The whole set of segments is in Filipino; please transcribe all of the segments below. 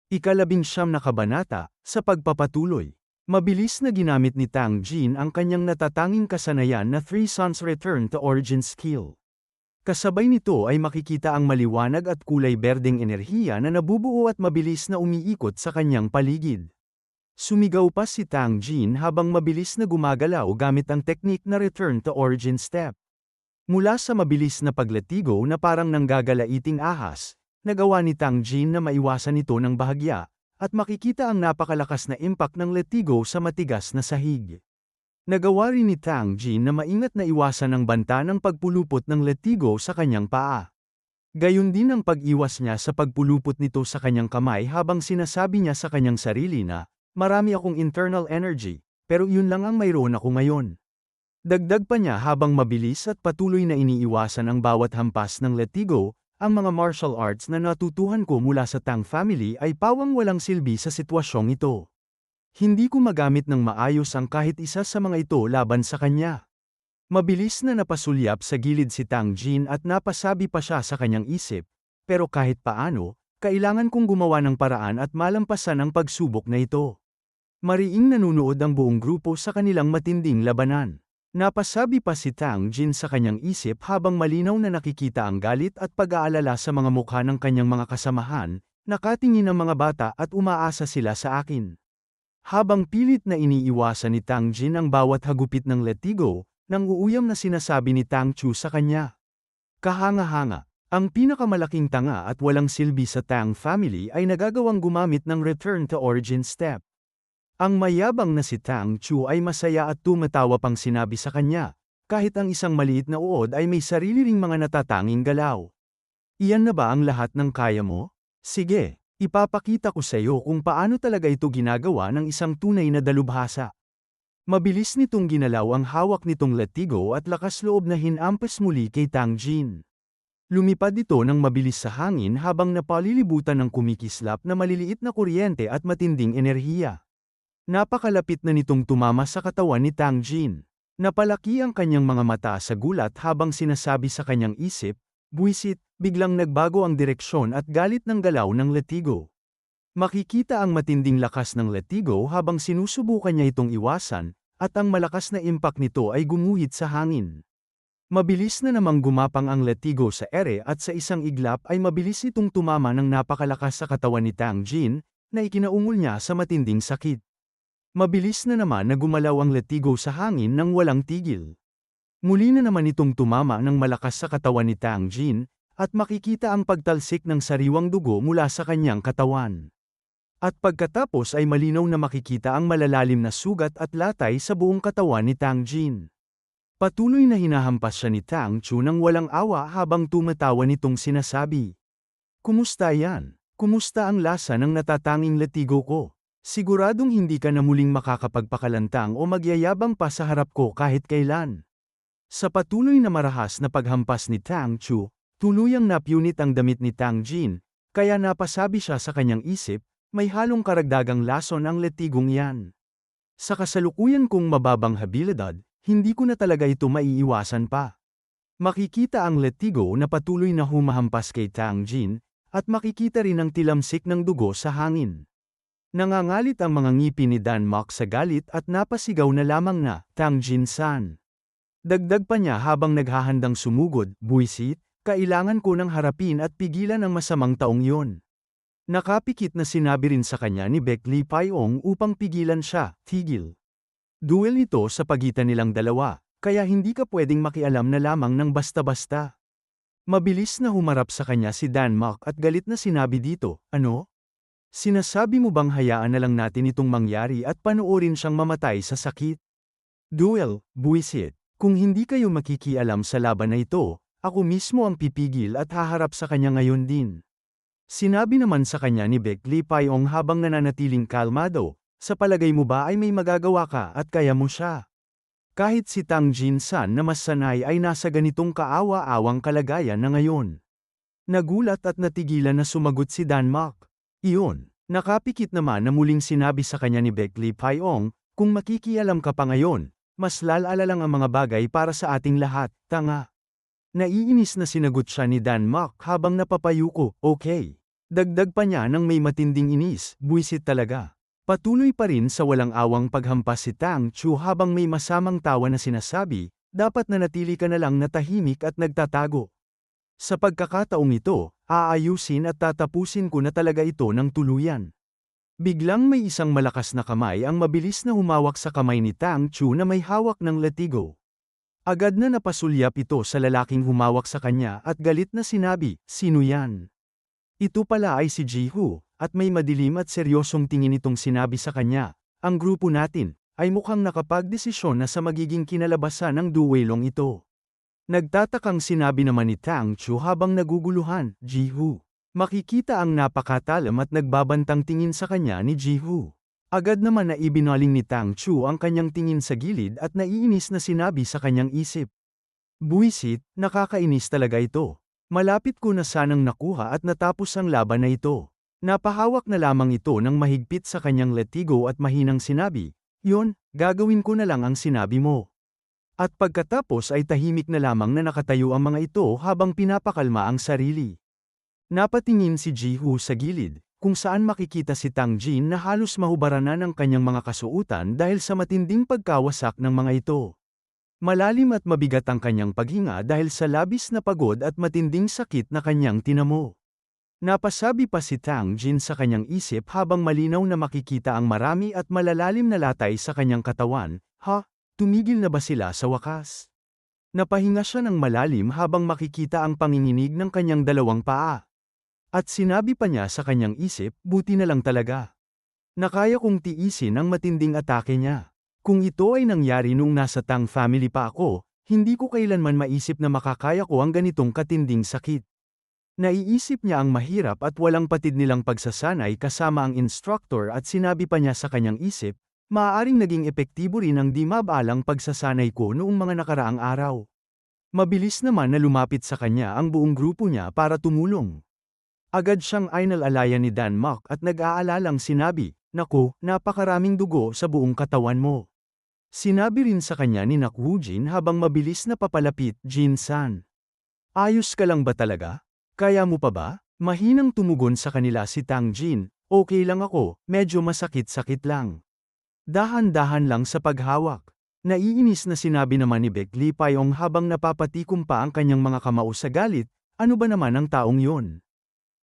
Ika-19 na kabanata, sa pagpapatuloy. Mabilis na ginamit ni Tang Jin ang kanyang natatanging kasanayan na Three Suns Return to Origin skill. Kasabay nito ay makikita ang maliwanag at kulay berdeng enerhiya na nabubuo at mabilis na umiikot sa kanyang paligid. Sumigaw pa si Tang Jin habang mabilis na gumagalaw gamit ang teknik na Return to Origin step. Mula sa mabilis na paglatigo na parang nanggagalaiting ahas, nagawa ni Tang Jin na maiwasan ito ng bahagya, at makikita ang napakalakas na impact ng letigo sa matigas na sahig. Nagawa rin ni Tang Jin na maingat na iwasan ang banta ng pagpulupot ng letigo sa kanyang paa. Gayon din ang pag-iwas niya sa pagpulupot nito sa kanyang kamay habang sinasabi niya sa kanyang sarili na, "Marami akong internal energy, pero iyon lang ang mayroon ako ngayon." Dagdag pa niya habang mabilis at patuloy na iniiwasan ang bawat hampas ng letigo, ang mga martial arts na natutuhan ko mula sa Tang family ay pawang walang silbi sa sitwasyong ito. Hindi ko magamit ng maayos ang kahit isa sa mga ito laban sa kanya. Mabilis na napasulyap sa gilid si Tang Jin at napasabi pa siya sa kanyang isip, pero kahit paano, kailangan kong gumawa ng paraan at malampasan ang pagsubok na ito. Mariing nanunood ang buong grupo sa kanilang matinding labanan. Napasabi pa si Tang Jin sa kanyang isip habang malinaw na nakikita ang galit at pag-aalala sa mga mukha ng kanyang mga kasamahan, nakatingin ang mga bata at umaasa sila sa akin. Habang pilit na iniiwasan ni Tang Jin ang bawat hagupit ng letigo, nang uuyam na sinasabi ni Tang Chu sa kanya. Kahanga-hanga, ang pinakamalaking tanga at walang silbi sa Tang family ay nagagawang gumamit ng Return to Origin step. Ang mayabang na si Tang Chu ay masaya at tumatawa pang sinabi sa kanya, kahit ang isang maliit na uod ay may sarili ring mga natatanging galaw. Iyan na ba ang lahat ng kaya mo? Sige, ipapakita ko sa iyo kung paano talaga ito ginagawa ng isang tunay na dalubhasa. Mabilis nitong ginalaw ang hawak nitong letigo at lakas loob na hinampas muli kay Tang Jin. Lumipad ito ng mabilis sa hangin habang napalilibutan ng kumikislap na maliliit na kuryente at matinding enerhiya. Napakalapit na nitong tumama sa katawan ni Tang Jin. Napalaki ang kanyang mga mata sa gulat habang sinasabi sa kanyang isip, "Buwisit," biglang nagbago ang direksyon at galit ng galaw ng letigo. Makikita ang matinding lakas ng letigo habang sinusubukan niya itong iwasan, at ang malakas na impact nito ay gumuhit sa hangin. Mabilis na namang gumapang ang letigo sa ere at sa isang iglap ay mabilis itong tumama ng napakalakas sa katawan ni Tang Jin, na ikinaungol niya sa matinding sakit. Mabilis na naman na gumalaw ang letigo sa hangin nang walang tigil. Muli na naman itong tumama ng malakas sa katawan ni Tang Jin, at makikita ang pagtalsik ng sariwang dugo mula sa kanyang katawan. At pagkatapos ay malinaw na makikita ang malalalim na sugat at latay sa buong katawan ni Tang Jin. Patuloy na hinahampas siya ni Tang Chu nang walang awa habang tumatawa nitong sinasabi. "Kumusta yan? Kumusta ang lasa ng natatanging letigo ko? Siguradong hindi ka na muling makakapagpakalantang o magyayabang pa sa harap ko kahit kailan." Sa patuloy na marahas na paghampas ni Tang Chu, tuluyang napunit ang damit ni Tang Jin, kaya napasabi siya sa kanyang isip, "May halong karagdagang lason ang letigong yan. Sa kasalukuyan kong mababang habilidad, hindi ko na talaga ito maiiwasan pa." Makikita ang letigo na patuloy na humahampas kay Tang Jin, at makikita rin ang tilamsik ng dugo sa hangin. Nangangalit ang mga ngipin ni Dan Mok sa galit at napasigaw na lamang na, "Tang Jin-san." Dagdag pa niya habang naghahandang sumugod, "Buwisit, kailangan ko nang harapin at pigilan ang masamang taong yon." Nakapikit na sinabi rin sa kanya ni Baek Lee Paiong upang pigilan siya, "Tigil. Duel ito sa pagitan nilang dalawa, kaya hindi ka pwedeng makialam na lamang ng basta-basta." Mabilis na humarap sa kanya si Dan Mok at galit na sinabi dito, "Ano? Sinasabi mo bang hayaan na lang natin itong mangyari at panoorin siyang mamatay sa sakit? Duel, buwisit. Kung hindi kayo makikialam sa laban na ito, ako mismo ang pipigil at haharap sa kanya ngayon din." Sinabi naman sa kanya ni Baek Lee Paiong habang nananatiling kalmado, "Sa palagay mo ba ay may magagawa ka at kaya mo siya? Kahit si Tang Jin-san na mas sanay ay nasa ganitong kaawa-awang kalagayan na ngayon." Nagulat at natigilan na sumagot si Dan Mok. Iyon, nakapikit naman na muling sinabi sa kanya ni Baek Lee Paiong, "Kung makikialam ka pa ngayon, mas lalala lang ang mga bagay para sa ating lahat, tanga." Naiinis na sinagot siya ni Dan Mok habang napapayuko, "Okay. Dagdag pa niya nang may matinding inis, buwisit talaga. Patuloy pa rin sa walang awang paghampas si Tang Chu habang may masamang tawa na sinasabi, dapat nanatili ka na lang na tahimik at nagtatago. Sa pagkakataong ito, aayusin at tatapusin ko na talaga ito ng tuluyan. Biglang may isang malakas na kamay ang mabilis na humawak sa kamay ni Tang Chu na may hawak ng latigo. Agad na napasulyap ito sa lalaking humawak sa kanya at galit na sinabi, "Sino yan?" Ito pala ay si Jihu, at may madilim at seryosong tingin itong sinabi sa kanya, "Ang grupo natin ay mukhang nakapagdesisyon na sa magiging kinalabasan ng duwelong ito." Nagtatakang sinabi naman ni Tang Chu habang naguguluhan, "Jihu." Makikita ang napakatalam at nagbabantang tingin sa kanya ni Jihu. Agad naman na ibinaling ni Tang Chu ang kanyang tingin sa gilid at naiinis na sinabi sa kanyang isip, "Buwisit, nakakainis talaga ito. Malapit ko na sanang nakuha at natapos ang laban na ito." Napahawak na lamang ito ng mahigpit sa kanyang latigo at mahinang sinabi, "Yon, gagawin ko na lang ang sinabi mo." At pagkatapos ay tahimik na lamang na nakatayo ang mga ito habang pinapakalma ang sarili. Napatingin si Jihu sa gilid, kung saan makikita si Tang Jin na halos mahubaran na ng kanyang mga kasuotan dahil sa matinding pagkawasak ng mga ito. Malalim at mabigat ang kanyang paghinga dahil sa labis na pagod at matinding sakit na kanyang tinamo. Napasabi pa si Tang Jin sa kanyang isip habang malinaw na makikita ang marami at malalalim na latay sa kanyang katawan, "Ha? Tumigil na ba sila sa wakas?" Napahinga siya ng malalim habang makikita ang panginginig ng kanyang dalawang paa. At sinabi pa niya sa kanyang isip, "Buti na lang talaga. Nakaya kong tiisin ang matinding atake niya. Kung ito ay nangyari nung nasa Tang family pa ako, hindi ko kailanman maisip na makakaya ko ang ganitong katinding sakit." Naiisip niya ang mahirap at walang patid nilang pagsasanay kasama ang instructor at sinabi pa niya sa kanyang isip, "Maaaring naging epektibo rin ang di mabalang pagsasanay ko noong mga nakaraang araw." Mabilis naman na lumapit sa kanya ang buong grupo niya para tumulong. Agad siyang inalalayan ni Dan Mok at nag-aalalang sinabi, "Naku, napakaraming dugo sa buong katawan mo." Sinabi rin sa kanya ni Nakwujin habang mabilis na papalapit, "Jin-san. Ayos ka lang ba talaga? Kaya mo pa ba?" Mahinang tumugon sa kanila si Tang Jin, "Okay lang ako, medyo masakit-sakit lang." Dahan-dahan lang sa paghawak. Naiinis na sinabi naman ni Baek Lee Payong habang napapatikom pa ang kanyang mga kamao sa galit, "Ano ba naman ang taong yon?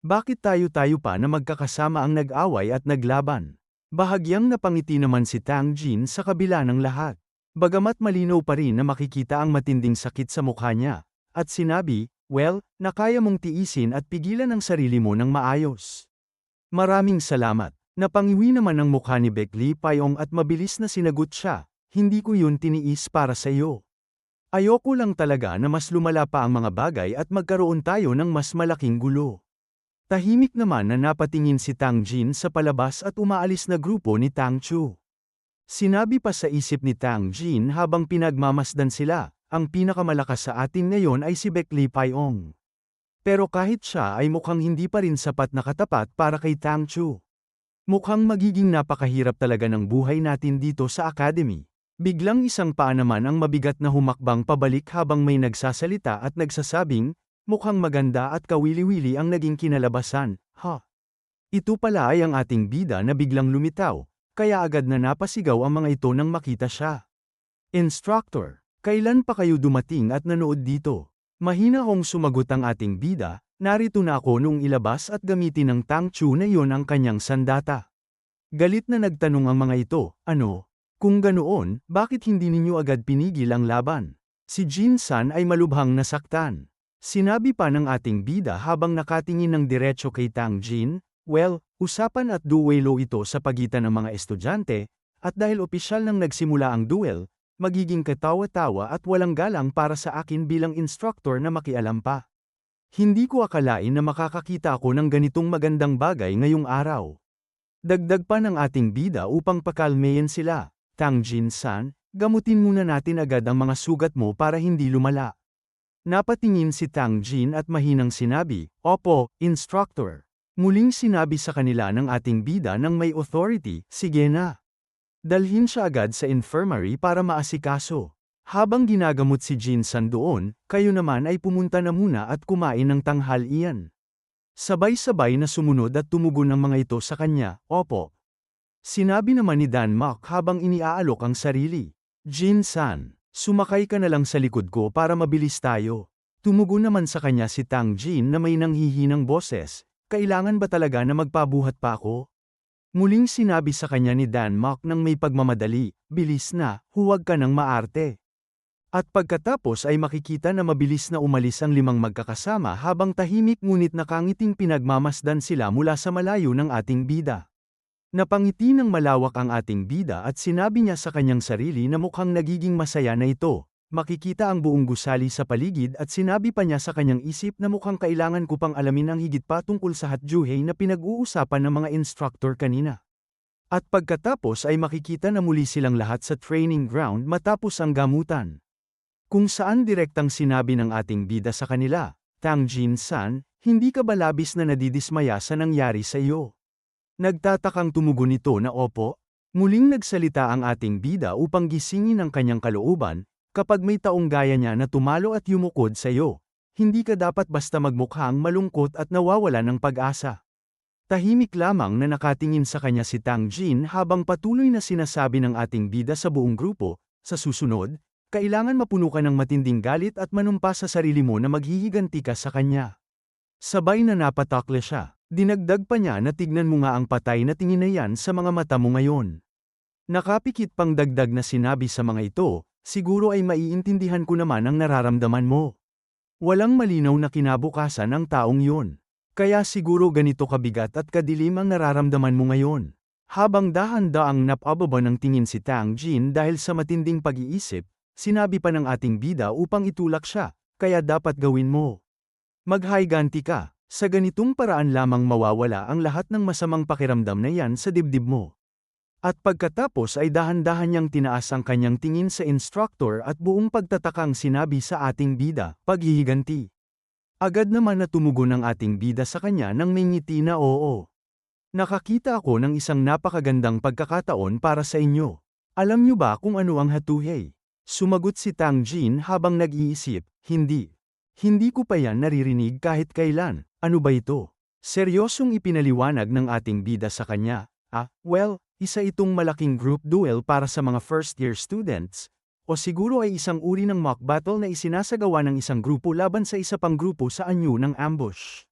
Bakit tayo-tayo pa na magkakasama ang nag-away at naglaban?" Bahagyang napangiti naman si Tang Jin sa kabila ng lahat. Bagamat malinaw pa rin na makikita ang matinding sakit sa mukha niya, at sinabi, "Well, nakaya mong tiisin at pigilan ang sarili mo ng maayos. Maraming salamat." Napangiwi naman ang mukha ni Baek Lee Payong at mabilis na sinagot siya, "Hindi ko yun tiniis para sa iyo. Ayoko lang talaga na mas lumala pa ang mga bagay at magkaroon tayo ng mas malaking gulo." Tahimik naman na napatingin si Tang Jin sa palabas at umaalis na grupo ni Tang Chu. Sinabi pa sa isip ni Tang Jin habang pinagmamasdan sila, "Ang pinakamalakas sa atin ngayon ay si Baek Lee Payong." Pero kahit siya ay mukhang hindi pa rin sapat na katapat para kay Tang Chu. Mukhang magiging napakahirap talaga ng buhay natin dito sa academy. Biglang isang paa naman ang mabigat na humakbang pabalik habang may nagsasalita at nagsasabing, "Mukhang maganda at kawili-wili ang naging kinalabasan, ha?" Ito pala ay ang ating bida na biglang lumitaw, kaya agad na napasigaw ang mga ito nang makita siya. "Instructor, kailan pa kayo dumating at nanood dito?" Mahina hong sumagot ang ating bida, "Narito na ako nung ilabas at gamitin ng Tang Chu na iyon ang kanyang sandata." Galit na nagtanong ang mga ito, "Ano? Kung ganoon, bakit hindi ninyo agad pinigil ang laban?" Si Jin-san ay malubhang nasaktan. Sinabi pa ng ating bida habang nakatingin ng diretso kay Tang Jin, "Well, usapan at duelo ito sa pagitan ng mga estudyante, at dahil opisyal nang nagsimula ang duel, magiging katawa-tawa at walang galang para sa akin bilang instructor na makialam pa. Hindi ko akalain na makakakita ako ng ganitong magandang bagay ngayong araw." Dagdag pa ng ating bida upang pakalmeyin sila, "Tang Jin-san, gamutin muna natin agad ang mga sugat mo para hindi lumala." Napatingin si Tang Jin at mahinang sinabi, "Opo, instructor." Muling sinabi sa kanila ng ating bida ng may authority, "Sige na. Dalhin siya agad sa infirmary para maasikaso." Habang ginagamot si Jin-san doon, kayo naman ay pumunta na muna at kumain ng tanghalian. Sabay-sabay na sumunod at tumugon ang mga ito sa kanya, opo. Sinabi naman ni Dan Mok habang iniaalok ang sarili. Jin-san, sumakay ka na lang sa likod ko para mabilis tayo. Tumugon naman sa kanya si Tang Jin na may nanghihinang boses, kailangan ba talaga na magpabuhat pa ako? Muling sinabi sa kanya ni Dan Mok nang may pagmamadali, bilis na, huwag ka nang maarte. At pagkatapos ay makikita na mabilis na umalis ang limang magkakasama habang tahimik ngunit nakangiting pinagmamasdan sila mula sa malayo ng ating bida. Napangiti ng malawak ang ating bida at sinabi niya sa kanyang sarili na mukhang nagiging masaya na ito. Makikita ang buong gusali sa paligid at sinabi pa niya sa kanyang isip na mukhang kailangan ko pang alamin ang higit pa tungkol sa Hatjuhei na pinag-uusapan ng mga instructor kanina. At pagkatapos ay makikita na muli silang lahat sa training ground matapos ang gamutan. Kung saan direktang sinabi ng ating bida sa kanila, Tang Jin-san, hindi ka ba labis na nadidismaya sa nangyari sa iyo? Nagtatakang tumugon nito na opo. Muling nagsalita ang ating bida upang gisingin ang kanyang kalooban. Kapag may taong gaya niya na tumalo at yumukod sa iyo, hindi ka dapat basta magmukhang malungkot at nawawala ng pag-asa. Tahimik lamang na nakatingin sa kanya si Tang Jin habang patuloy na sinasabi ng ating bida sa buong grupo, sa susunod, kailangan mapuno ka ng matinding galit at manumpa sa sarili mo na maghihiganti ka sa kanya. Sabay na napatakle siya, dinagdag pa niya na tignan mo nga ang patay na tingin na yan sa mga mata mo ngayon. Nakapikit pang dagdag na sinabi sa mga ito, siguro ay maiintindihan ko naman ang nararamdaman mo. Walang malinaw na kinabukasan ang taong yun. Kaya siguro ganito kabigat at kadilim ang nararamdaman mo ngayon. Habang dahan-daang napababa ng tingin si Tang Jin dahil sa matinding pag-iisip, sinabi pa ng ating bida upang itulak siya, kaya dapat gawin mo. Maghiganti ka, sa ganitong paraan lamang mawawala ang lahat ng masamang pakiramdam na yan sa dibdib mo. At pagkatapos ay dahan-dahan niyang tinaas ang kanyang tingin sa instructor at buong pagtatakang sinabi sa ating bida, paghihiganti. Agad naman na tumugon ang ating bida sa kanya nang may ngiti na oo. Nakakita ako ng isang napakagandang pagkakataon para sa inyo. Alam niyo ba kung ano ang Hatjuhei? Sumagot si Tang Jin habang nag-iisip, hindi. Hindi ko pa yan naririnig kahit kailan, ano ba ito? Seryosong ipinaliwanag ng ating bida sa kanya, isa itong malaking group duel para sa mga first-year students, o siguro ay isang uri ng mock battle na isinasagawa ng isang grupo laban sa isa pang grupo sa anyo ng ambush.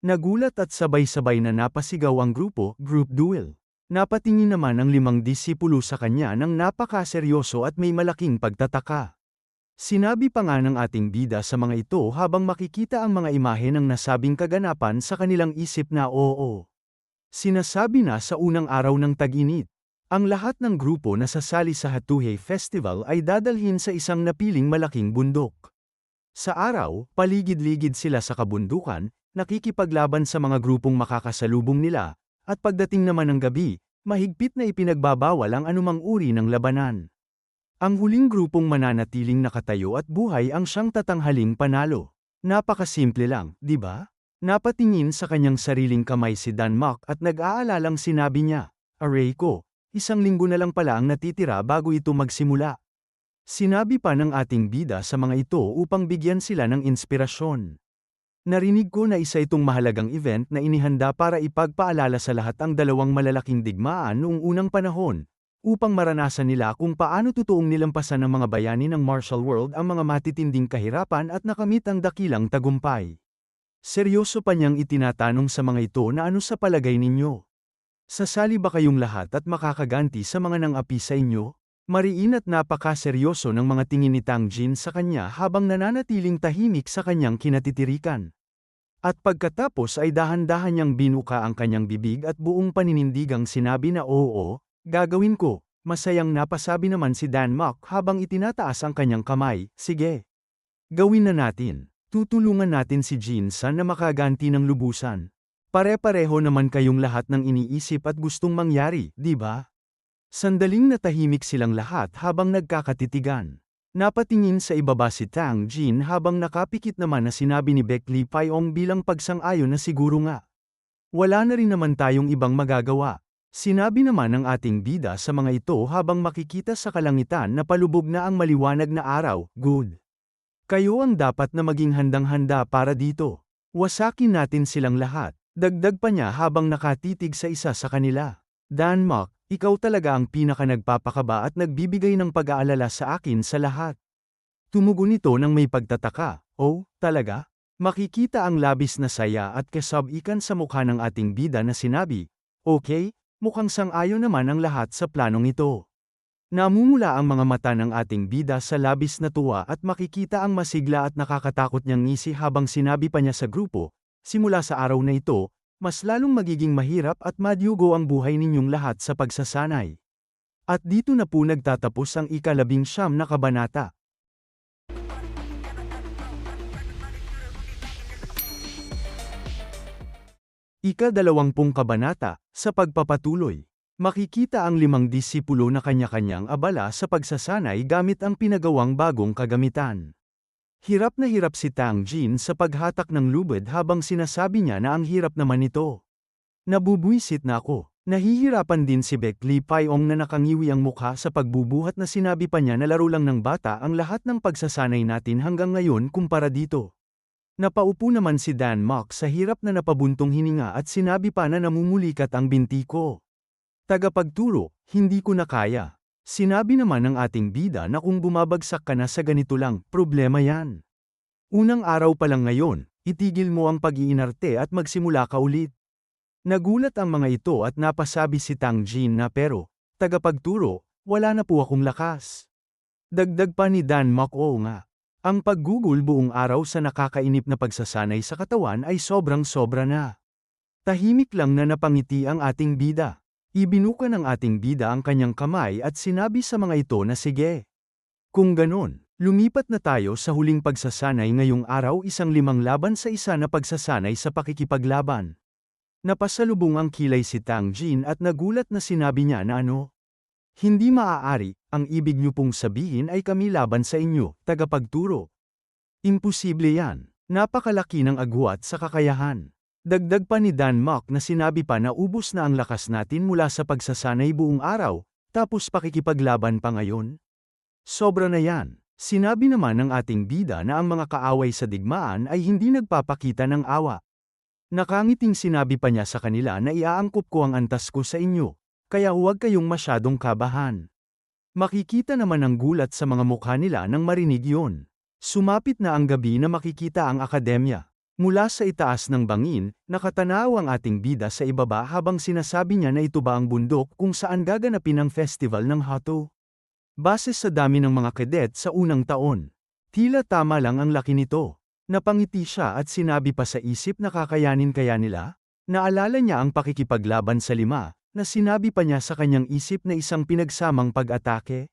Nagulat at sabay-sabay na napasigaw ang grupo, group duel. Napatingin naman ang limang disipulo sa kanya ng napakaseryoso at may malaking pagtataka. Sinabi pa nga ng ating bida sa mga ito habang makikita ang mga imahe ng nasabing kaganapan sa kanilang isip na oo. Sinasabi na sa unang araw ng tag-init, ang lahat ng grupo na sasali sa Hatjuhei Festival ay dadalhin sa isang napiling malaking bundok. Sa araw, paligid-ligid sila sa kabundukan, nakikipaglaban sa mga grupong makakasalubong nila, at pagdating naman ng gabi, mahigpit na ipinagbabawal ang anumang uri ng labanan. Ang huling grupong mananatiling nakatayo at buhay ang siyang tatanghaling panalo. Napakasimple lang, di ba? Napatingin sa kanyang sariling kamay si Dan Mok at nag-aalalang sinabi niya, aray ko, isang linggo na lang pala ang natitira bago ito magsimula. Sinabi pa ng ating bida sa mga ito upang bigyan sila ng inspirasyon. Narinig ko na isa itong mahalagang event na inihanda para ipagpaalala sa lahat ang dalawang malalaking digmaan noong unang panahon, upang maranasan nila kung paano totoong nilampasan ng mga bayani ng martial world ang mga matitinding kahirapan at nakamit ang dakilang tagumpay. Seryoso pa niyang itinatanong sa mga ito na ano sa palagay ninyo? Sasali ba kayong lahat at makakaganti sa mga nang-api sa inyo? Mariin at napakaseryoso ng mga tingin ni Tang Jin sa kanya habang nananatiling tahimik sa kanyang kinatitirikan. At pagkatapos ay dahan-dahan niyang binuka ang kanyang bibig at buong paninindigang sinabi na oo, gagawin ko. Masayang napasabi naman si Dan Mok habang itinataas ang kanyang kamay, sige. Gawin na natin. Tutulungan natin si Jin-san na makaganti ng lubusan. Pare-pareho naman kayong lahat ng iniisip at gustong mangyari, di ba? Sandaling natahimik silang lahat habang nagkakatitigan. Napatingin sa ibaba si Tang Jin habang nakapikit naman na sinabi ni Baek Lee Payong bilang pagsang-ayon na siguro nga. Wala na rin naman tayong ibang magagawa. Sinabi naman ng ating bida sa mga ito habang makikita sa kalangitan na palubog na ang maliwanag na araw, good. Kayo ang dapat na maging handang-handa para dito. Wasakin natin silang lahat. Dagdag pa niya habang nakatitig sa isa sa kanila. Danmak, ikaw talaga ang pinaka nagpapakaba at nagbibigay ng pag-aalala sa akin sa lahat. Tumugon ito ng may pagtataka. Oh, talaga? Makikita ang labis na saya at kasab-ikan sa mukha ng ating bida na sinabi, okay, mukhang sang-ayon naman ang lahat sa planong ito. Namumula ang mga mata ng ating bida sa labis na tuwa at makikita ang masigla at nakakatakot niyang ngisi habang sinabi pa niya sa grupo, simula sa araw na ito, mas lalong magiging mahirap at madyugo ang buhay ninyong lahat sa pagsasanay. At dito na po nagtatapos ang ika-19 na kabanata. Ika-20 kabanata, sa pagpapatuloy. Makikita ang 5 disipulo na kanya-kanyang abala sa pagsasanay gamit ang pinagawang bagong kagamitan. Hirap na hirap si Tang Jin sa paghatak ng lubid habang sinasabi niya na ang hirap naman nito. Nabubwisit na ako. Nahihirapan din si Baek Lee Pyong na nakangiwi ang mukha sa pagbubuhat na sinabi pa niya na laro lang ng bata ang lahat ng pagsasanay natin hanggang ngayon kumpara dito. Napaupo naman si Dan Mok sa hirap na napabuntong hininga at sinabi pa na namumulikat ang binti ko. Tagapagturo, hindi ko na kaya. Sinabi naman ng ating bida na kung bumabagsak ka na sa ganito lang, problema yan. Unang araw pa lang ngayon, itigil mo ang pag-iinarte at magsimula ka ulit. Nagulat ang mga ito at napasabi si Tang Jin na pero, tagapagturo, wala na po akong lakas. Dagdag pa ni Dan Mok, oo nga. Ang paggugol buong araw sa nakakainip na pagsasanay sa katawan ay sobrang-sobra na. Tahimik lang na napangiti ang ating bida. Ibinuka ng ating bida ang kanyang kamay at sinabi sa mga ito na sige. Kung ganon, lumipat na tayo sa huling pagsasanay ngayong araw, isang 5 laban sa isa na pagsasanay sa pakikipaglaban. Napasalubong ang kilay si Tang Jin at nagulat na sinabi niya na ano? Hindi maaari, ang ibig niyo pong sabihin ay kami laban sa inyo, tagapagturo. Imposible yan, napakalaki ng agwat sa kakayahan. Dagdag pa ni Dan Mok na sinabi pa na ubos na ang lakas natin mula sa pagsasanay buong araw, tapos pakikipaglaban pa ngayon? Sobra na yan. Sinabi naman ng ating bida na ang mga kaaway sa digmaan ay hindi nagpapakita ng awa. Nakangiting sinabi pa niya sa kanila na iaangkop ko ang antas ko sa inyo, kaya huwag kayong masyadong kabahan. Makikita naman ang gulat sa mga mukha nila nang marinig yon. Sumapit na ang gabi na makikita ang akademya. Mula sa itaas ng bangin, nakatanaw ang ating bida sa ibaba habang sinasabi niya na ito ba ang bundok kung saan gaganapin ang festival ng Hato. Base sa dami ng mga cadet sa unang taon, tila tama lang ang laki nito. Napangiti siya at sinabi pa sa isip na kakayanin kaya nila? Naalala niya ang pakikipaglaban sa 5, na sinabi pa niya sa kanyang isip na isang pinagsamang pag-atake.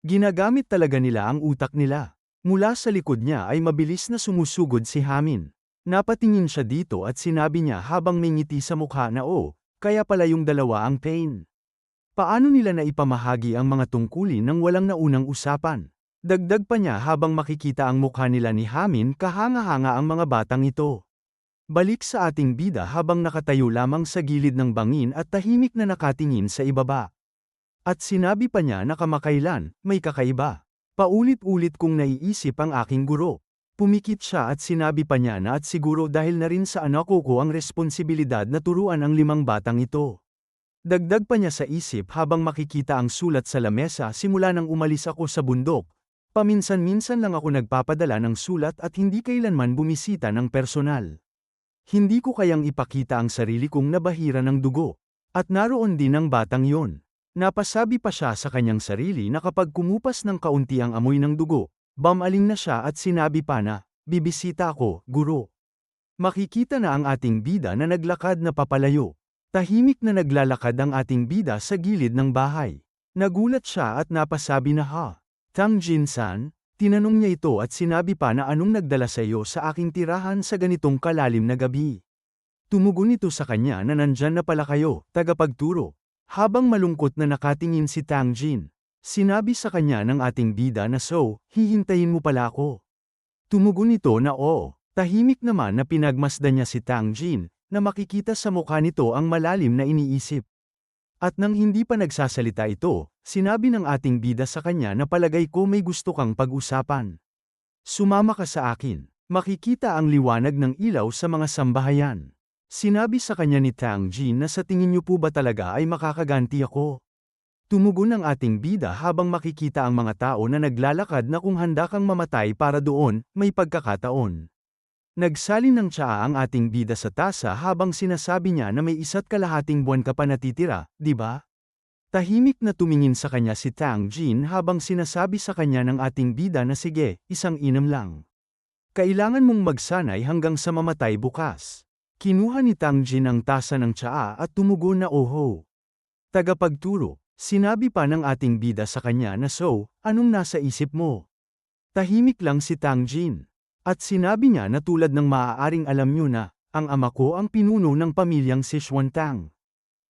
Ginagamit talaga nila ang utak nila. Mula sa likod niya ay mabilis na sumusugod si Hamin. Napatingin siya dito at sinabi niya habang may ngiti sa mukha na kaya pala yung dalawa ang pain. Paano nila na ipamahagi ang mga tungkulin nang walang naunang usapan? Dagdag pa niya habang makikita ang mukha nila ni Hamin, kahanga-hanga ang mga batang ito. Balik sa ating bida habang nakatayo lamang sa gilid ng bangin at tahimik na nakatingin sa ibaba. At sinabi pa niya na kamakailan, may kakaiba. Paulit-ulit kong naiisip ang aking guro. Pumikit siya at sinabi pa niya na at siguro dahil na rin sa anak ko ang responsibilidad na turuan ang 5 batang ito. Dagdag pa niya sa isip habang makikita ang sulat sa lamesa simula nang umalis ako sa bundok. Paminsan-minsan lang ako nagpapadala ng sulat at hindi kailanman bumisita ng personal. Hindi ko kayang ipakita ang sarili kong nabahira ng dugo. At naroon din ang batang yon. Napasabi pa siya sa kanyang sarili na kapag kumupas ng kaunti ang amoy ng dugo, bumaling na siya at sinabi pa na, bibisita ako, guro. Makikita na ang ating bida na naglakad na papalayo. Tahimik na naglalakad ang ating bida sa gilid ng bahay. Nagulat siya at napasabi na Tang Jin-san, tinanong niya ito at sinabi pa na anong nagdala sa iyo sa aking tirahan sa ganitong kalalim na gabi. Tumugon ito sa kanya na nandyan na pala kayo, tagapagturo. Habang malungkot na nakatingin si Tang Jin, sinabi sa kanya ng ating bida na hihintayin mo pala ako. Tumugon ito na oo. Tahimik naman na pinagmasdan niya si Tang Jin, na makikita sa mukha nito ang malalim na iniisip. At nang hindi pa nagsasalita ito, sinabi ng ating bida sa kanya na palagay ko may gusto kang pag-usapan. Sumama ka sa akin. Makikita ang liwanag ng ilaw sa mga sambahayan. Sinabi sa kanya ni Tang Jin na sa tingin niyo po ba talaga ay makakaganti ako? Tumugon ang ating bida habang makikita ang mga tao na naglalakad na kung handa kang mamatay para doon, may pagkakataon. Nagsalin ng tsaa ang ating bida sa tasa habang sinasabi niya na may 1.5 buwan ka pa natitira, di ba? Tahimik na tumingin sa kanya si Tang Jin habang sinasabi sa kanya ng ating bida na sige, isang inom lang. Kailangan mong magsanay hanggang sa mamatay bukas. Kinuha ni Tang Jin ang tasa ng tsaa at tumugon na oho. Tagapagturo, sinabi pa ng ating bida sa kanya na so, anong nasa isip mo? Tahimik lang si Tang Jin. At sinabi niya na tulad ng maaaring alam niyo na, ang ama ko ang pinuno ng pamilyang Sichuan-Tang.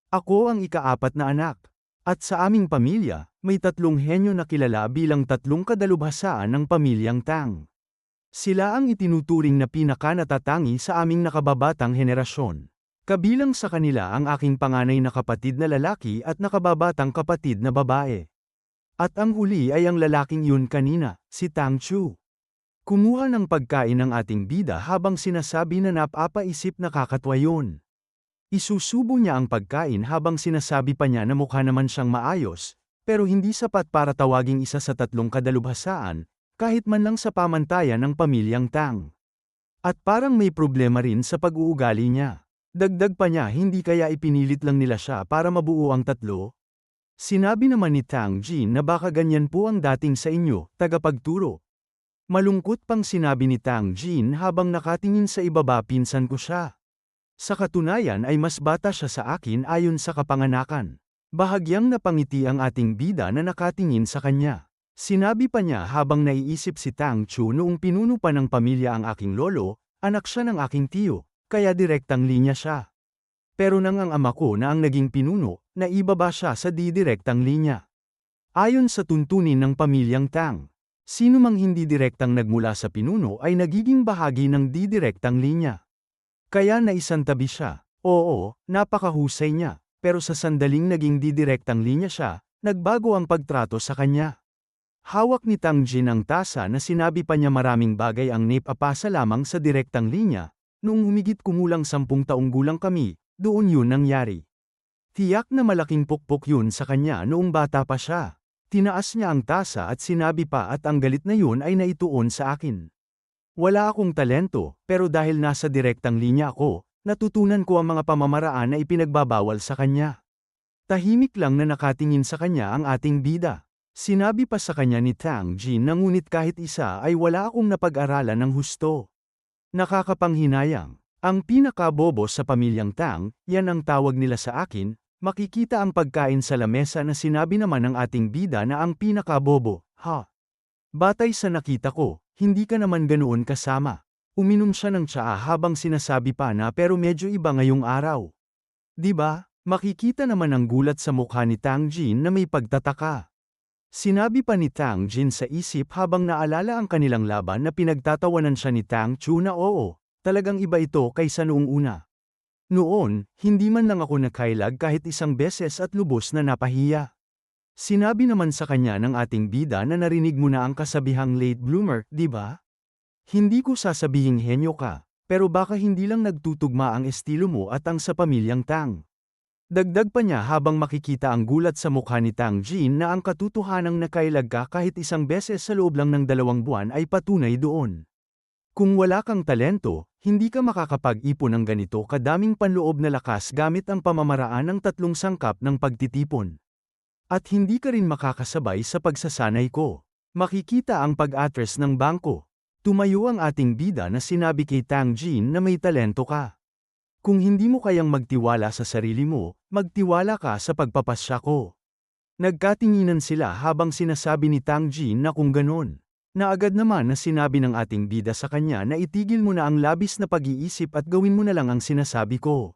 Ako ang ika-4 na anak. At sa aming pamilya, may 3 henyo na kilala bilang 3 kadalubhasaan ng pamilyang Tang. Sila ang itinuturing na pinaka-natatangi sa aming nakababatang henerasyon. Kabilang sa kanila ang aking panganay na kapatid na lalaki at nakababatang kapatid na babae. At ang huli ay ang lalaking yun kanina, si Tang Chu. Kumuha ng pagkain ng ating bida habang sinasabi na napapaisip na kakatwa yun. Isusubo niya ang pagkain habang sinasabi pa niya na mukha naman siyang maayos, pero hindi sapat para tawaging isa sa 3 kadalubhasaan, kahit man lang sa pamantayan ng pamilyang Tang. At parang may problema rin sa pag-uugali niya. Dagdag pa niya hindi kaya ipinilit lang nila siya para mabuo ang 3? Sinabi naman ni Tang Jin na baka ganyan po ang dating sa inyo, tagapagturo. Malungkot pang sinabi ni Tang Jin habang nakatingin sa ibaba pinsan ko siya. Sa katunayan ay mas bata siya sa akin ayon sa kapanganakan. Bahagyang napangiti ang ating bida na nakatingin sa kanya. Sinabi pa niya habang naiisip si Tang Chu noong pinuno pa ng pamilya ang aking lolo, anak siya ng aking tiyo, kaya direktang linya siya. Pero nang ang ama ko na ang naging pinuno, naibaba siya sa di-direktang linya. Ayon sa tuntunin ng pamilyang Tang, sino mang hindi direktang nagmula sa pinuno ay nagiging bahagi ng di-direktang linya. Kaya naisantabi siya. Oo, napakahusay niya, pero sa sandaling naging di-direktang linya siya, nagbago ang pagtrato sa kanya. Hawak ni Tang Jin ang tasa na sinabi pa niya maraming bagay ang napapasa lamang sa direktang linya, noong humigit kumulang 10 taong gulang kami, doon yun nangyari. Tiyak na malaking pukpok yun sa kanya noong bata pa siya. Tinaas niya ang tasa at sinabi pa at ang galit na yun ay naituon sa akin. Wala akong talento, pero dahil nasa direktang linya ako, natutunan ko ang mga pamamaraan na ipinagbabawal sa kanya. Tahimik lang na nakatingin sa kanya ang ating bida. Sinabi pa sa kanya ni Tang Jin na ngunit kahit isa ay wala akong napag-aralan ng husto. Nakakapanghinayang. Ang pinakabobo sa pamilyang Tang, yan ang tawag nila sa akin, makikita ang pagkain sa lamesa na sinabi naman ng ating bida na ang pinakabobo, ha? Batay sa nakita ko, hindi ka naman ganoon kasama. Uminom siya ng tsaa habang sinasabi pa na pero medyo iba ngayong araw. Diba, makikita naman ang gulat sa mukha ni Tang Jin na may pagtataka. Sinabi pa ni Tang Jin sa isip habang naalala ang kanilang laban na pinagtatawanan siya ni Tang Chu na oo, talagang iba ito kaysa noong una. Noon, hindi man lang ako nakailag kahit isang beses at lubos na napahiya. Sinabi naman sa kanya ng ating bida na narinig mo na ang kasabihang late bloomer, di ba? Hindi ko sasabihing henyo ka, pero baka hindi lang nagtutugma ang estilo mo at ang sa pamilyang Tang. Dagdag pa niya habang makikita ang gulat sa mukha ni Tang Jin na ang katotohanang nakailag ka kahit isang beses sa loob lang ng 2 buwan ay patunay doon. Kung wala kang talento, hindi ka makakapag-ipon ng ganito kadaming panloob na lakas gamit ang pamamaraan ng 3 sangkap ng pagtitipon. At hindi ka rin makakasabay sa pagsasanay ko. Makikita ang pag-atres ng bangko. Tumayo ang ating bida na sinabi kay Tang Jin na may talento ka. Kung hindi mo kayang magtiwala sa sarili mo, magtiwala ka sa pagpapasya ko. Nagkatinginan sila habang sinasabi ni Tang Jin na kung ganon. Na agad naman na sinabi ng ating bida sa kanya na itigil mo na ang labis na pag-iisip at gawin mo na lang ang sinasabi ko.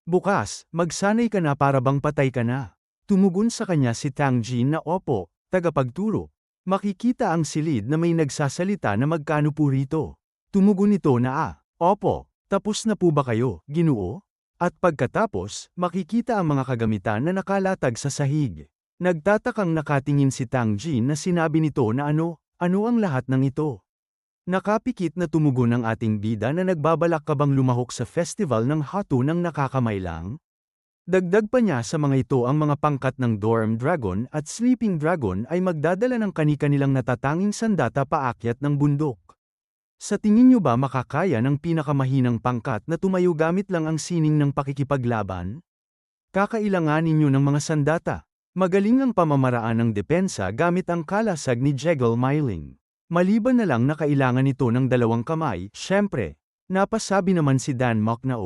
Bukas, magsanay ka na para bang patay ka na. Tumugon sa kanya si Tang Jin na opo, tagapagturo. Makikita ang silid na may nagsasalita na magkano po rito. Tumugon ito na opo. Tapos na po ba kayo, Ginoo? At pagkatapos, makikita ang mga kagamitan na nakalatag sa sahig. Nagtatakang nakatingin si Tang Jin na sinabi nito na ano ang lahat ng ito? Nakapikit na tumugon ang ating bida na nagbabalak ka bang lumahok sa festival ng hato ng nakakamay lang? Dagdag pa niya sa mga ito ang mga pangkat ng Dorm Dragon at Sleeping Dragon ay magdadala ng kani-kanilang natatanging sandata paakyat ng bundok. Sa tingin niyo ba makakaya ng pinakamahinang pangkat na tumayo gamit lang ang sining ng pakikipaglaban? Kakailanganin niyo ng mga sandata. Magaling ang pamamaraan ng depensa gamit ang kalasag ni Jeggle Myling. Maliban na lang na kailangan nito ng dalawang kamay, syempre. Napasabi naman si Dan Mock na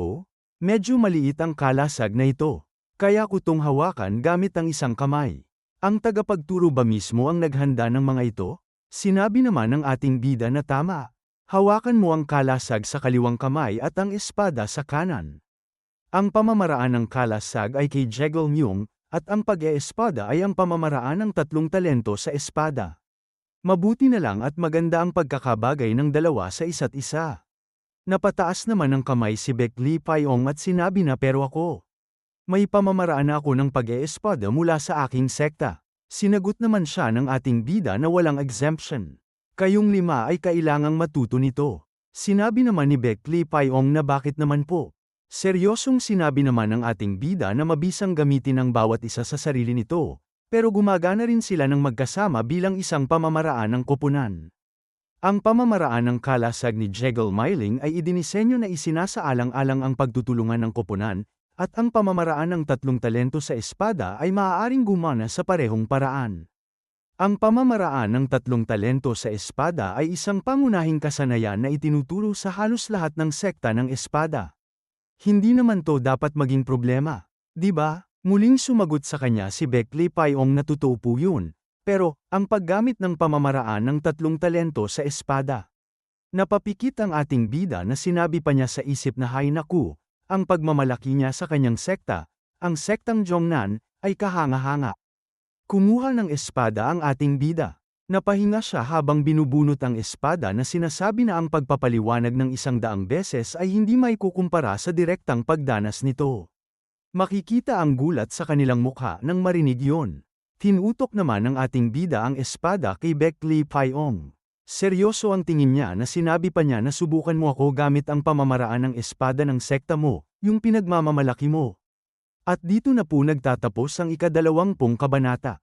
medyo maliit ang kalasag na ito. Kaya ko tong hawakan gamit ang isang kamay. Ang tagapagturo ba mismo ang naghanda ng mga ito? Sinabi naman ng ating bida na tama. Hawakan mo ang kalasag sa kaliwang kamay at ang espada sa kanan. Ang pamamaraan ng kalasag ay kay Jeggle Myung, at ang pag-eespada ay ang pamamaraan ng tatlong talento sa espada. Mabuti na lang at maganda ang pagkakabagay ng dalawa sa isa't isa. Napataas naman ng kamay si Baek Lee Pyong at sinabi na pero ako. May pamamaraan ako ng pag-eespada mula sa aking sekta. Sinagot naman siya ng ating bida na walang exemption. Kayong lima ay kailangang matuto nito. Sinabi naman ni Baek Lee Pyong na bakit naman po. Seryosong sinabi naman ng ating bida na mabisang gamitin ang bawat isa sa sarili nito. Pero gumagana rin sila ng magkasama bilang isang pamamaraan ng koponan. Ang pamamaraan ng kalasag ni Jeggle Myling ay idinisenyo na isinasaalang-alang ang pagtutulungan ng koponan, at ang pamamaraan ng tatlong talento sa espada ay maaaring gumana sa parehong paraan. Ang pamamaraan ng tatlong talento sa espada ay isang pangunahing kasanayan na itinuturo sa halos lahat ng sekta ng espada. Hindi naman to dapat maging problema, di ba? Muling sumagot sa kanya si Baek Lee Pyong na totoo po yun, pero, ang paggamit ng pamamaraan ng tatlong talento sa espada. Napapikit ang ating bida na sinabi pa niya sa isip na hay naku, ang pagmamalaki niya sa kanyang sekta, ang sektang Jongnan, ay kahanga-hanga. Kumuha ng espada ang ating bida. Napahinga siya habang binubunot ang espada na sinasabi na ang pagpapaliwanag ng 100 beses ay hindi maikukumpara sa direktang pagdanas nito. Makikita ang gulat sa kanilang mukha nang marinig yon. Tinutok naman ng ating bida ang espada kay Baek Lee Pyong. Seryoso ang tingin niya na sinabi pa niya na subukan mo ako gamit ang pamamaraan ng espada ng sekta mo, yung pinagmamamalaki mo. At dito na po nagtatapos ang ika-20 kabanata.